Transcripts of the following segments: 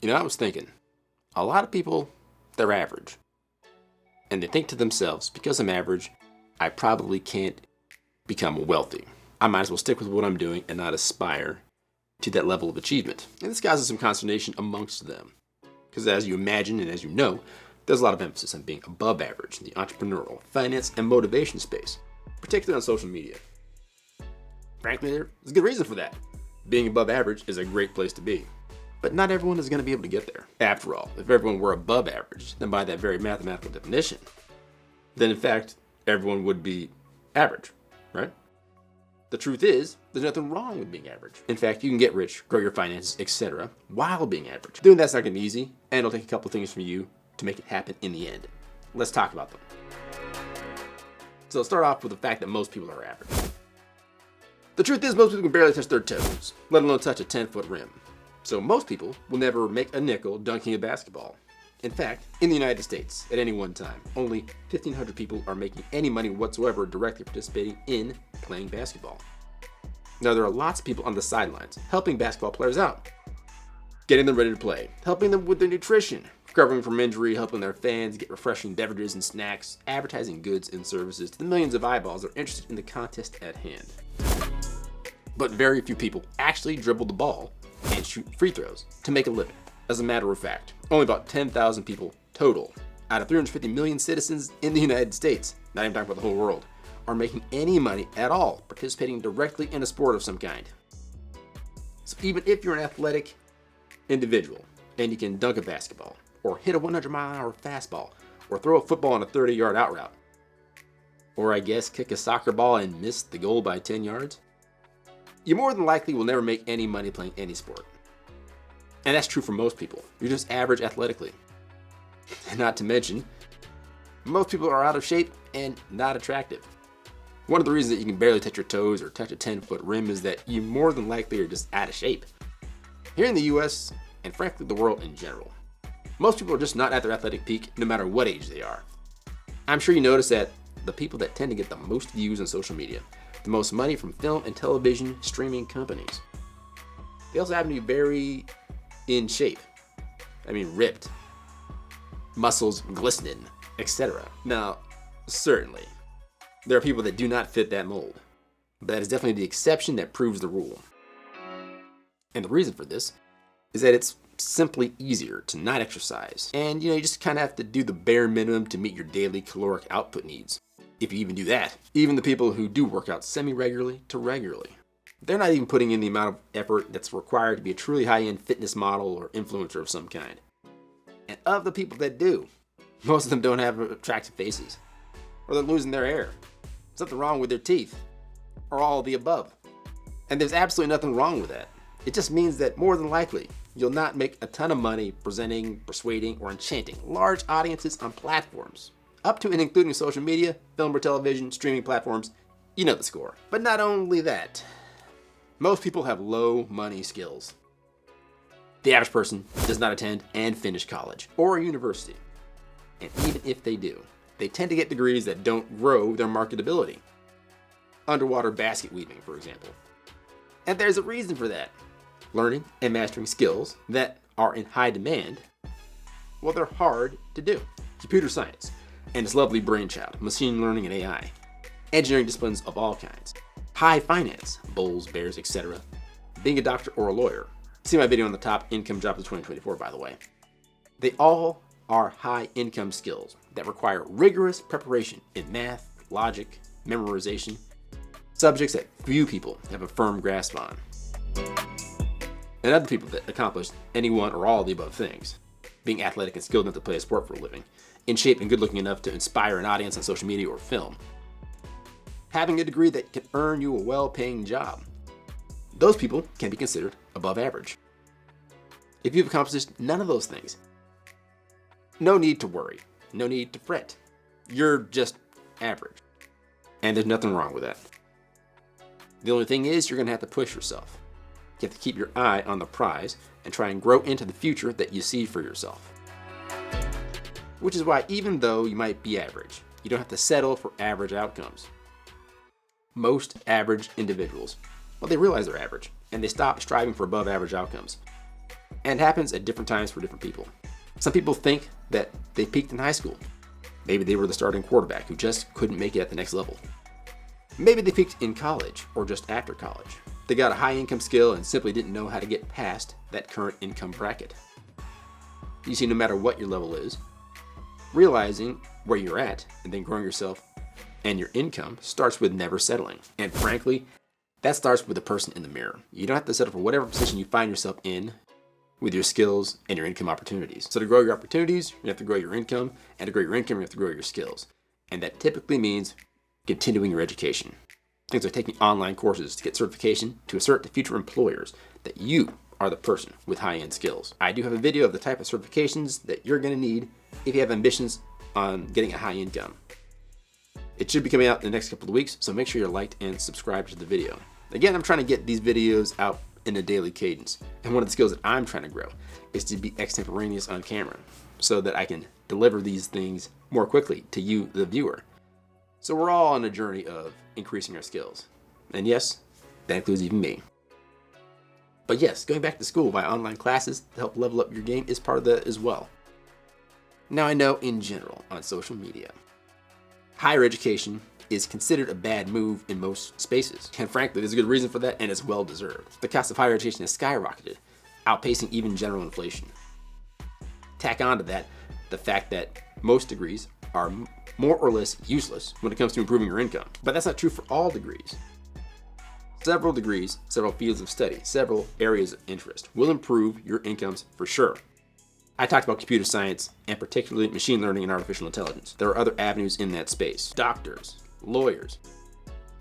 I was thinking, a lot of people, they're average. And they think to themselves, because I'm average, I probably can't become wealthy. I might as well stick with what I'm doing and not aspire to that level of achievement. And this causes some consternation amongst them. Because as you imagine and as you know, there's a lot of emphasis on being above average in the entrepreneurial, finance, and motivation space, particularly on social media. Frankly, there's a good reason for that. Being above average is a great place to be. But not everyone is going to be able to get there. After all, if everyone were above average, then by that very mathematical definition, then in fact, everyone would be average, right? The truth is, there's nothing wrong with being average. In fact, you can get rich, grow your finances, etc., while being average. Doing that's not going to be easy, and it'll take a couple things from you to make it happen in the end. Let's talk about them. So let's start off with the fact that most people are average. The truth is, most people can barely touch their toes, let alone touch a 10-foot rim. So most people will never make a nickel dunking a basketball. In fact, in the United States, at any one time, only 1,500 people are making any money whatsoever directly participating in playing basketball. Now, there are lots of people on the sidelines helping basketball players out, getting them ready to play, helping them with their nutrition, recovering from injury, helping their fans get refreshing beverages and snacks, advertising goods and services to the millions of eyeballs that are interested in the contest at hand. But very few people actually dribble the ball and shoot free throws to make a living. As a matter of fact, only about 10,000 people total out of 350 million citizens in the United States, not even talking about the whole world, are making any money at all participating directly in a sport of some kind. So even if you're an athletic individual and you can dunk a basketball or hit a 100-mile-an-hour fastball or throw a football on a 30-yard out route, or I guess kick a soccer ball and miss the goal by 10 yards, you more than likely will never make any money playing any sport. And that's true for most people. You're just average athletically. And not to mention, most people are out of shape and not attractive. One of the reasons that you can barely touch your toes or touch a 10-foot rim is that you more than likely are just out of shape. Here in the US, and frankly the world in general, most people are just not at their athletic peak no matter what age they are. I'm sure you notice that the people that tend to get the most views on social media, the most money from film and television streaming companies, they also happen to be very in shape. I mean, ripped, muscles glistening, etc. Now, certainly, there are people that do not fit that mold, but that is definitely the exception that proves the rule. And the reason for this is that it's simply easier to not exercise, and you just kind of have to do the bare minimum to meet your daily caloric output needs, if you even do that. Even the people who do work out semi-regularly to regularly, they're not even putting in the amount of effort that's required to be a truly high-end fitness model or influencer of some kind. And of the people that do, most of them don't have attractive faces, or they're losing their hair, something wrong with their teeth, or all of the above. And there's absolutely nothing wrong with that. It just means that more than likely, you'll not make a ton of money presenting, persuading, or enchanting large audiences on platforms, up to and including social media, film or television, streaming platforms. You know the score. But not only that, most people have low money skills. The average person does not attend and finish college or university. And even if they do, they tend to get degrees that don't grow their marketability. Underwater basket weaving, for example. And there's a reason for that. Learning and mastering skills that are in high demand, well, they're hard to do. Computer science and its lovely brainchild, machine learning and AI, engineering disciplines of all kinds, high finance, bulls, bears, etc., being a doctor or a lawyer. See my video on the top income jobs of 2024, by the way. They all are high income skills that require rigorous preparation in math, logic, memorization, subjects that few people have a firm grasp on. And other people that accomplish any one or all of the above things, being athletic and skilled enough to play a sport for a living, in shape and good looking enough to inspire an audience on social media or film, having a degree that can earn you a well-paying job. Those people can be considered above average. If you've accomplished none of those things, no need to worry, no need to fret. You're just average. And there's nothing wrong with that. The only thing is you're going to have to push yourself. You have to keep your eye on the prize and try and grow into the future that you see for yourself. Which is why even though you might be average, you don't have to settle for average outcomes. Most average individuals, well, they realize they're average and they stop striving for above average outcomes. And it happens at different times for different people. Some people think that they peaked in high school. Maybe they were the starting quarterback who just couldn't make it at the next level. Maybe they peaked in college or just after college. They got a high income skill and simply didn't know how to get past that current income bracket. You see, no matter what your level is, realizing where you're at and then growing yourself and your income starts with never settling. And frankly, that starts with the person in the mirror. You don't have to settle for whatever position you find yourself in with your skills and your income opportunities. So to grow your opportunities, you have to grow your income, and to grow your income, you have to grow your skills. And that typically means continuing your education. Things like taking online courses to get certification to assert to future employers that you are the person with high-end skills. I do have a video of the type of certifications that you're going to need if you have ambitions on getting a high income. It should be coming out in the next couple of weeks, so make sure you're liked and subscribed to the video. Again, I'm trying to get these videos out in a daily cadence. And one of the skills that I'm trying to grow is to be extemporaneous on camera so that I can deliver these things more quickly to you, the viewer. So we're all on a journey of increasing our skills. And yes, that includes even me. But yes, going back to school via online classes to help level up your game is part of that as well. Now I know in general on social media, higher education is considered a bad move in most spaces. And frankly, there's a good reason for that, and it's well deserved. The cost of higher education has skyrocketed, outpacing even general inflation. Tack on to that the fact that most degrees are more or less useless when it comes to improving your income. But that's not true for all degrees. Several degrees, several fields of study, several areas of interest will improve your incomes for sure. I talked about computer science and particularly machine learning and artificial intelligence. There are other avenues in that space. Doctors, lawyers.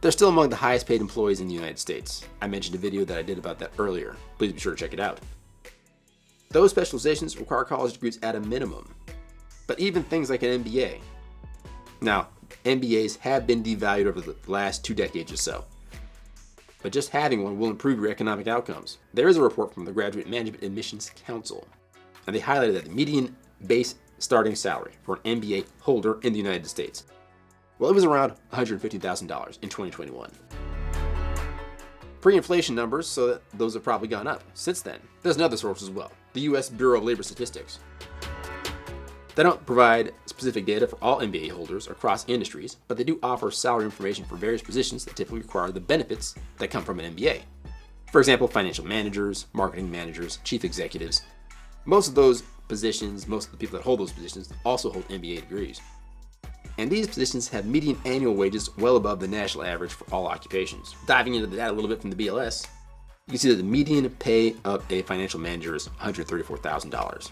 They're still among the highest paid employees in the United States. I mentioned a video that I did about that earlier. Please be sure to check it out. Those specializations require college degrees at a minimum. But even things like an MBA. Now, MBAs have been devalued over the last 2 decades or so. But just having one will improve your economic outcomes. There is a report from the Graduate Management Admissions Council, and they highlighted that the median base starting salary for an MBA holder in the United States, well, it was around $150,000 in 2021. Pre-inflation numbers, so that those have probably gone up since then. There's another source as well, the U.S. Bureau of Labor Statistics. They don't provide specific data for all MBA holders across industries, but they do offer salary information for various positions that typically require the benefits that come from an MBA. For example, financial managers, marketing managers, chief executives. Most of those positions, most of the people that hold those positions also hold MBA degrees. And these positions have median annual wages well above the national average for all occupations. Diving into the data a little bit from the BLS, you can see that the median pay of a financial manager is $134,000.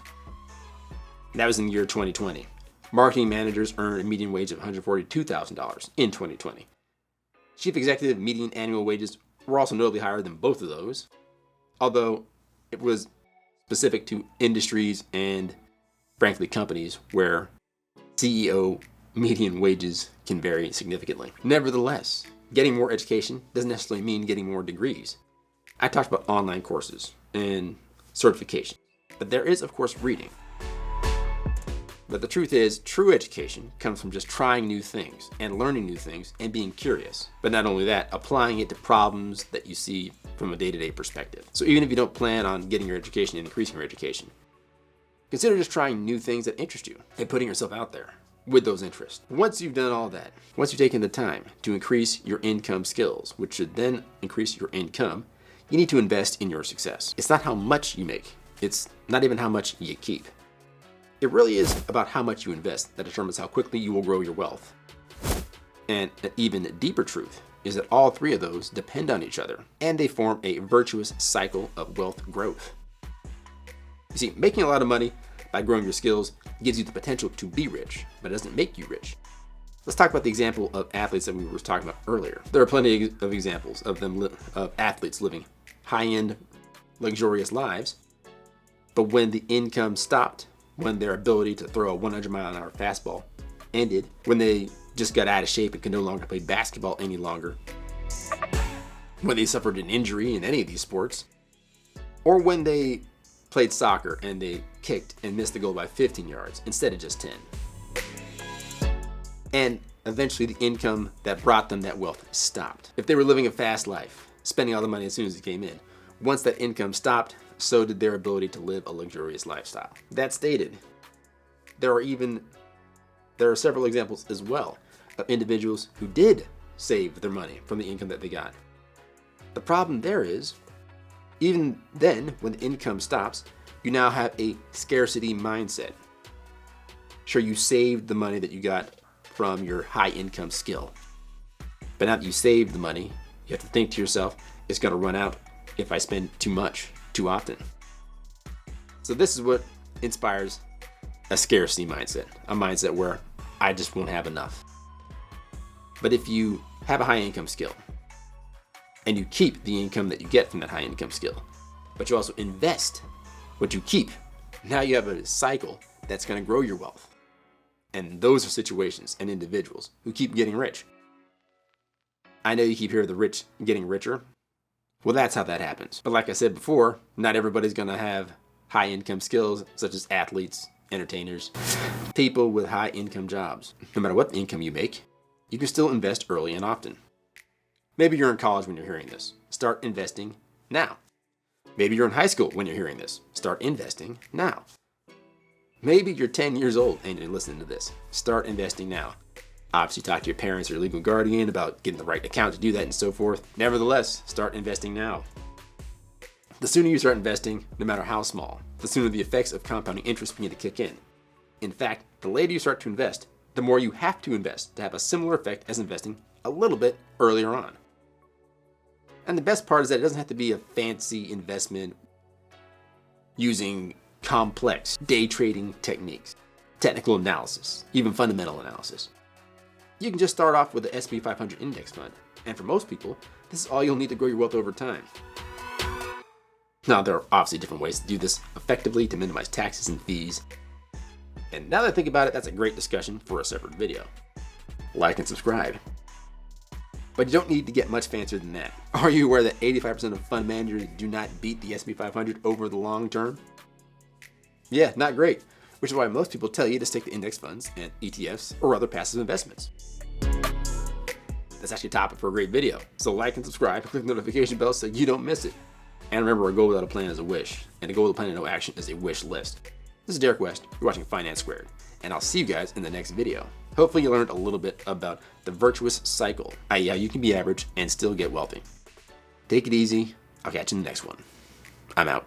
That was in the year 2020. Marketing managers earn a median wage of $142,000 in 2020. Chief executive median annual wages were also notably higher than both of those, although it was specific to industries and, frankly, companies where CEO median wages can vary significantly. Nevertheless, getting more education doesn't necessarily mean getting more degrees. I talked about online courses and certification, but there is, of course, reading. But the truth is, true education comes from just trying new things and learning new things and being curious. But not only that, applying it to problems that you see from a day-to-day perspective. So even if you don't plan on getting your education and increasing your education, consider just trying new things that interest you and putting yourself out there with those interests. Once you've done all that, once you've taken the time to increase your income skills, which should then increase your income, you need to invest in your success. It's not how much you make. It's not even how much you keep. It really is about how much you invest that determines how quickly you will grow your wealth. And an even deeper truth is that all three of those depend on each other, and they form a virtuous cycle of wealth growth. You see, making a lot of money by growing your skills gives you the potential to be rich, but it doesn't make you rich. Let's talk about the example of athletes that we were talking about earlier. There are plenty of examples of athletes living high-end, luxurious lives, but when the income stopped, when their ability to throw a 100-mile-an-hour fastball ended, when they just got out of shape and could no longer play basketball any longer, when they suffered an injury in any of these sports, or when they played soccer and they kicked and missed the goal by 15 yards instead of just 10. And eventually the income that brought them that wealth stopped. If they were living a fast life, spending all the money as soon as it came in, once that income stopped, so did their ability to live a luxurious lifestyle. That stated, there are several examples as well of individuals who did save their money from the income that they got. The problem there is, even then, when the income stops, you now have a scarcity mindset. Sure, you saved the money that you got from your high income skill, but now that you saved the money, you have to think to yourself, it's going to run out if I spend too much, too often. So this is what inspires a scarcity mindset, a mindset where I just won't have enough. But if you have a high income skill and you keep the income that you get from that high income skill, but you also invest what you keep, now you have a cycle that's going to grow your wealth. And those are situations and individuals who keep getting rich. I know you keep hearing the rich getting richer. Well, that's how that happens. But like I said before, not everybody's going to have high income skills, such as athletes, entertainers, people with high income jobs. No matter what income you make, you can still invest early and often. Maybe you're in college when you're hearing this. Start investing now. Maybe you're in high school when you're hearing this. Start investing now. Maybe you're 10 years old and you're listening to this. Start investing now. Obviously, talk to your parents or legal guardian about getting the right account to do that and so forth. Nevertheless, start investing now. The sooner you start investing, no matter how small, the sooner the effects of compounding interest begin to kick in. In fact, the later you start to invest, the more you have to invest to have a similar effect as investing a little bit earlier on. And the best part is that it doesn't have to be a fancy investment using complex day trading techniques, technical analysis, even fundamental analysis. You can just start off with the S&P 500 index fund. And for most people, this is all you'll need to grow your wealth over time. Now, there are obviously different ways to do this effectively to minimize taxes and fees. And now that I think about it, that's a great discussion for a separate video. Like and subscribe. But you don't need to get much fancier than that. Are you aware that 85% of fund managers do not beat the S&P 500 over the long term? Yeah, not great. Which is why most people tell you to stick to index funds and ETFs or other passive investments. That's actually a topic for a great video. So like and subscribe, click the notification bell so you don't miss it. And remember, a goal without a plan is a wish, and a goal with a plan and no action is a wish list. This is Derek West, you're watching Finance Squared, and I'll see you guys in the next video. Hopefully you learned a little bit about the virtuous cycle, i.e. how you can be average and still get wealthy. Take it easy, I'll catch you in the next one. I'm out.